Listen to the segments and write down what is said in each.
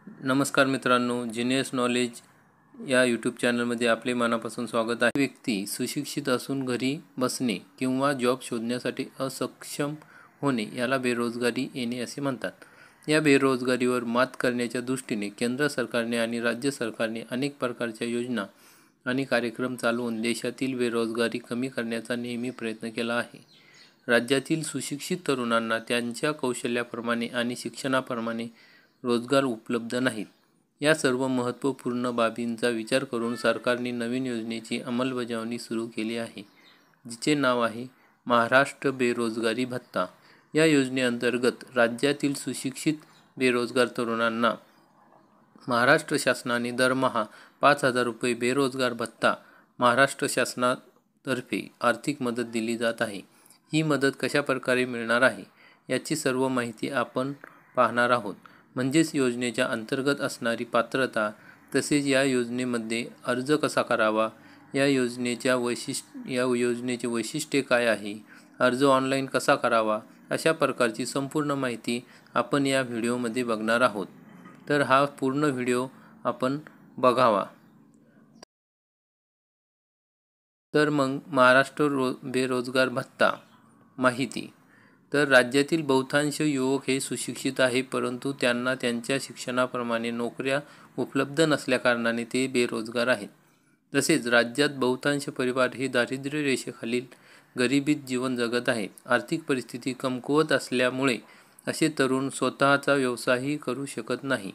नमस्कार मित्रांनो, genius knowledge या यूट्यूब चॅनलमध्ये आपले मनापासून स्वागत आहे. व्यक्ती सुशिक्षित असून घरी बसणे किंवा जॉब शोधण्यासाठी असक्षम होणे याला बेरोजगारी येणे असे म्हणतात. या बेरोजगारीवर मात करण्याच्या दृष्टीने केंद्र सरकारने आणि राज्य सरकारने अनेक प्रकारच्या योजना आणि कार्यक्रम चालवून देशातील बेरोजगारी कमी करण्याचा नेहमी प्रयत्न केला आहे. राज्यातील सुशिक्षित तरुणांना त्यांच्या कौशल्याप्रमाणे आणि शिक्षणाप्रमाणे रोजगार उपलब्ध नाहीत. या सर्व महत्त्वपूर्ण बाबींचा विचार करून सरकारने नवीन योजनेची अंमलबजावणी सुरू केली आहे, जिचे नाव आहे महाराष्ट्र बेरोजगारी भत्ता. या योजनेअंतर्गत राज्यातील सुशिक्षित बेरोजगार तरुणांना महाराष्ट्र शासनाने दरमहा 5,000 रुपये बेरोजगार भत्ता महाराष्ट्र शासनातर्फे आर्थिक मदत दिली जात आहे. ही मदत कशा प्रकारे मिळणार आहे याची सर्व माहिती आपण पाहणार आहोत. म्हणजेच योजनेच्या अंतर्गत असणारी पात्रता, तसेच या योजनेमध्ये अर्ज कसा करावा, या योजनेचे वैशिष्ट्ये काय आहे, अर्ज ऑनलाईन कसा करावा, अशा प्रकारची संपूर्ण माहिती आपण या व्हिडिओमध्ये बघणार आहोत. तर हा पूर्ण व्हिडिओ आपण बघावा. तर मग महाराष्ट्र बेरोजगार भत्ता माहिती. तर राज्यातील बहुतांश युवक हे सुशिक्षित आहे, परंतु त्यांना त्यांच्या शिक्षणाप्रमाणे नोकऱ्या उपलब्ध नसल्याकारणाने ते बेरोजगार आहेत. तसेच राज्यात बहुतांश परिवार हे दारिद्र्य रेषेखालील गरिबीत जीवन जगत आहेत. आर्थिक परिस्थिती कमकुवत असल्यामुळे असे तरुण स्वतःचा व्यवसायही करू शकत नाही.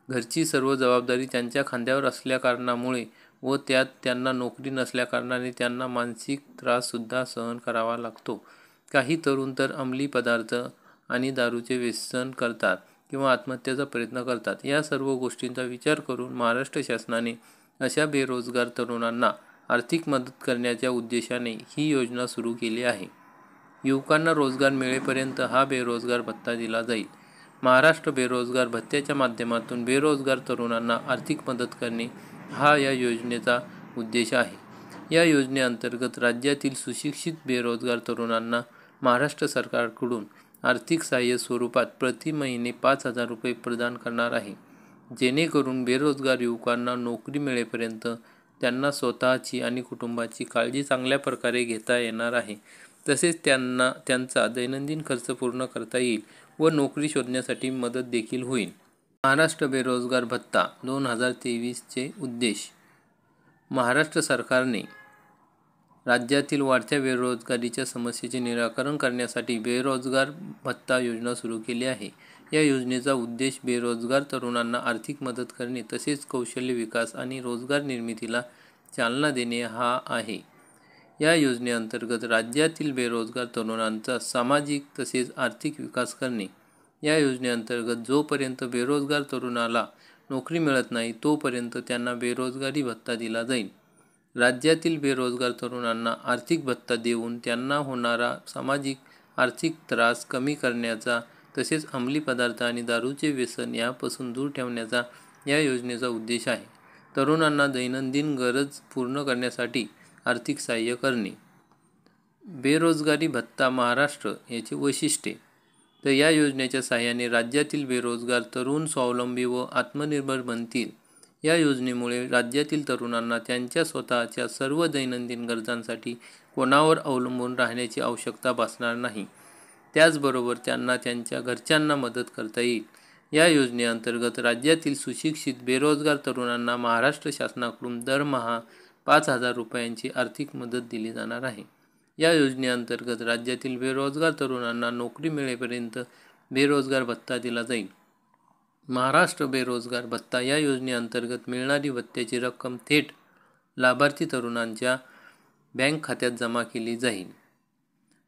घरची सर्व जबाबदारी त्यांच्या खांद्यावर असल्याकारणामुळे व त्यात त्यांना नोकरी नसल्याकारणाने त्यांना मानसिक त्राससुद्धा सहन करावा लागतो. काही तरुण तर अंमली पदार्थ आणि दारूचे व्यसन करतात किंवा आत्महत्येचा प्रयत्न करतात. या सर्व गोष्टींचा विचार करून महाराष्ट्र शासनाने अशा बेरोजगार तरुणांना आर्थिक मदत करण्याच्या उद्देशाने ही योजना सुरू केली आहे. युवकांना रोजगार मिळेपर्यंत हा बेरोजगार भत्ता दिला जाईल. महाराष्ट्र बेरोजगार भत्त्याच्या माध्यमातून बेरोजगार तरुणांना आर्थिक मदत करणे हा या योजनेचा उद्देश आहे. या योजनेअंतर्गत राज्यातील सुशिक्षित बेरोजगार तरुणांना महाराष्ट्र सरकारकडून आर्थिक सहाय्य स्वरूपात प्रति महिने 5,000 रुपये प्रदान करणार आहे, जेणेकरून बेरोजगार युवकांना नोकरी मिळेपर्यंत त्यांना स्वतःची आणि कुटुंबाची काळजी चांगल्या प्रकारे घेता येणार आहे. तसेच त्यांना त्यांचा दैनंदिन खर्च पूर्ण करता येईल व नोकरी शोधण्यासाठी मदत देखील होईल. महाराष्ट्र बेरोजगार भत्ता 2023चे उद्देश. महाराष्ट्र सरकारने राज्यातील वाढत्या बेरोजगारीच्या समस्येचे निराकरण करण्यासाठी बेरोजगार भत्ता योजना सुरू केली आहे. या योजनेचा उद्देश बेरोजगार तरुणांना आर्थिक मदत करणे तसेच कौशल्य विकास आणि रोजगार निर्मितीला चालना देणे हा आहे. या योजनेअंतर्गत राज्यातील बेरोजगार तरुणांचा सामाजिक तसेच आर्थिक विकास करणे. या योजनेअंतर्गत जोपर्यंत बेरोजगार तरुणाला नोकरी मिळत नाही तोपर्यंत त्यांना बेरोजगारी भत्ता दिला जाईल. राज्यातील बेरोजगार तरुणांना आर्थिक भत्ता देऊन त्यांना होणारा सामाजिक आर्थिक त्रास कमी करण्याचा तसेच अंमली पदार्थ आणि दारूचे व्यसन यापासून दूर ठेवण्याचा या योजनेचा उद्देश आहे. तरुणांना दैनंदिन गरज पूर्ण करण्यासाठी आर्थिक सहाय्य करणे. बेरोजगारी भत्ता महाराष्ट्र याचे वैशिष्ट्ये. तर या योजनेच्या सहाय्याने राज्यातील बेरोजगार तरुण स्वावलंबी व आत्मनिर्भर बनतील. या योजनेमुळे राज्यातील तरुणांना त्यांच्या स्वतःच्या सर्व दैनंदिन गरजांसाठी कोणावर अवलंबून राहण्याची आवश्यकता भासणार नाही. त्याचबरोबर त्यांना त्यांच्या घरच्यांना मदत करता येईल. या योजनेअंतर्गत राज्यातील सुशिक्षित बेरोजगार तरुणांना महाराष्ट्र शासनाकडून दरमहा 5,000 रुपयांची आर्थिक मदत दिली जाणार आहे. या योजनेअंतर्गत राज्यातील बेरोजगार तरुणांना नोकरी मिळेपर्यंत बेरोजगार भत्ता दिला जाईल. महाराष्ट्र बेरोजगार भत्ता या योजनेअंतर्गत मिळणारी भत्त्याची रक्कम थेट लाभार्थी तरुणांच्या बँक खात्यात जमा केली जाईल.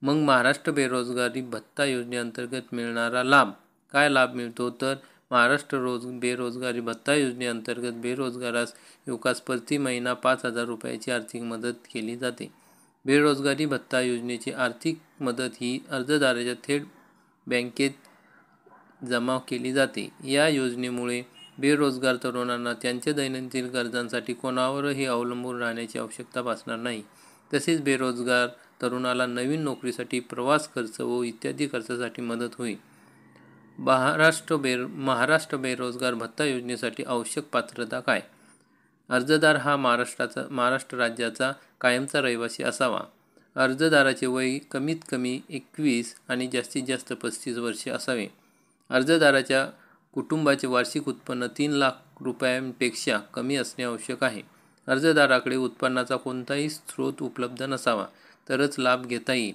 मग महाराष्ट्र बेरोजगारी भत्ता योजनेअंतर्गत मिळणारा लाभ. काय लाभ मिळतो तर महाराष्ट्र बेरोजगारी भत्ता योजनेअंतर्गत बेरोजगारास युवकास प्रति महिना 5,000 रुपयाची आर्थिक मदत केली जाते. बेरोजगारी भत्ता योजनेची आर्थिक मदत ही अर्जदाराच्या थेट बँकेत जमा केली जाते. या योजनेमुळे बेरोजगार तरुणांना त्यांच्या दैनंदिन गरजांसाठी कोणावरही अवलंबून राहण्याची आवश्यकता भासणार नाही. तसेच बेरोजगार तरुणाला नवीन नोकरीसाठी प्रवास खर्च व इत्यादी खर्चासाठी मदत होईल. महाराष्ट्र बेरोजगार भत्ता योजनेसाठी आवश्यक पात्रता काय? अर्जदार हा महाराष्ट्र राज्याचा कायमचा रहिवासी असावा. अर्जदाराचे वय कमीत कमी 21 आणि जास्तीत जास्त 35 वर्षे असावे. अर्जदाराच्या कुटुंबाचे वार्षिक उत्पन्न 3 लाख रुपयांपेक्षा कमी असणे आवश्यक आहे. अर्जदाराकडे उत्पन्नाचा कोणताही स्रोत उपलब्ध नसावा, तरच लाभ घेता येईल.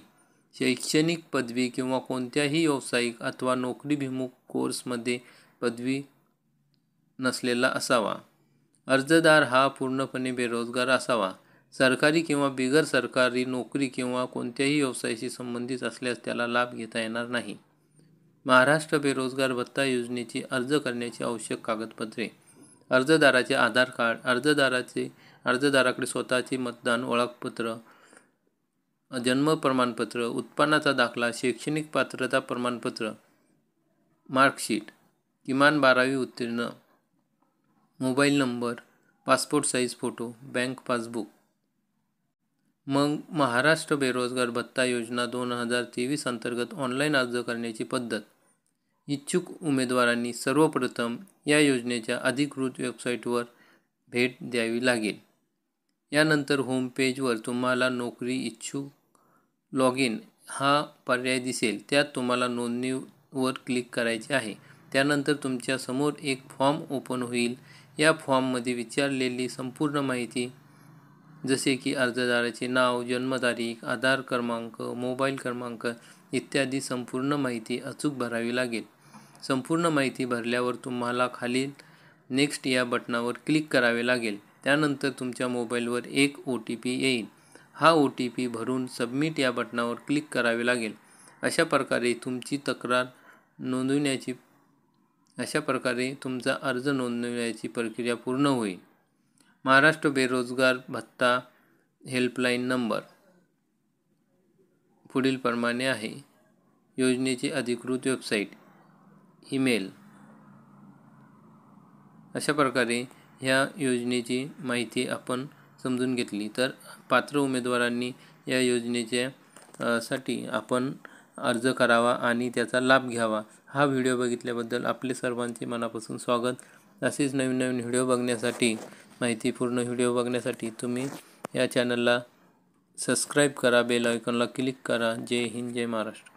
शैक्षणिक पदवी किंवा कोणत्याही व्यावसायिक अथवा नोकरीभिमुख कोर्समध्ये पदवी नसलेला असावा. अर्जदार हा पूर्णपणे बेरोजगार असावा. सरकारी किंवा बिगर सरकारी नोकरी किंवा कोणत्याही व्यवसायाशी संबंधित असल्यास त्याला लाभ घेता येणार नाही. महाराष्ट्र बेरोजगार भत्ता योजनेची अर्ज करण्याची आवश्यक कागदपत्रे. अर्जदाराचे आधार कार्ड. अर्जदाराकडे स्वतःचे मतदान ओळखपत्र, जन्म प्रमाणपत्र, उत्पन्नाचा दाखला, शैक्षणिक पात्रता प्रमाणपत्र, मार्कशीट, किमान 12वी उत्तीर्ण, mobile number, passport size photo, bank passbook. मग महाराष्ट्र बेरोजगार भत्ता योजना 2023 अंतर्गत ऑनलाईन अर्ज करण्याची पद्धत. इच्छुक उमेदवारांनी सर्वप्रथम या योजनेच्या अधिकृत वेबसाईटवर भेट द्यावी लागेल. यानंतर होम पेजवर तुम्हाला नोकरी इच्छुक लॉग इन हा पर्याय दिसेल. त्यात तुम्हाला नोंदणीवर क्लिक करायचे आहे. त्यानंतर तुमच्या समोर एक फॉर्म ओपन होईल. या फॉर्ममध्ये विचारलेली संपूर्ण माहिती जसे की अर्जदाराचे नाव, जन्मतारीख, आधार क्रमांक, मोबाईल क्रमांक इत्यादी संपूर्ण माहिती अचूक भरावी लागेल. संपूर्ण माहिती भरल्यावर तुम्हाला खालील नेक्स्ट या बटनावर क्लिक करावे लागेल. त्यानंतर तुमच्या मोबाईलवर एक OTP येईल. हा OTP भरून सबमिट या बटनावर क्लिक करावे लागेल. अशा प्रकारे तुमचा अर्ज नोंदवण्याची प्रक्रिया पूर्ण होईल. महाराष्ट्र बेरोजगार भत्ता हेल्पलाईन नंबर पुढील प्रमाणे आहे. योजनेची अधिकृत वेबसाईट, ईमेल. अशा प्रकारे ह्या योजनेची माहिती आपण समजून घेतली. तर पात्र उमेदवारांनी या योजनेच्या साठी आपण अर्ज करावा आणि त्याचा लाभ घ्यावा. हा व्हिडिओ बघितल्याबद्दल आपले सर्वांचे मनापासून स्वागत. असेच नवीन नवीन व्हिडिओ बघण्यासाठी, माहितीपूर्ण व्हिडिओ बघण्यासाठी तुम्ही या चॅनलला सबस्क्राईब करा, बेल आयकॉनला क्लिक करा. जय हिंद, जय महाराष्ट्र.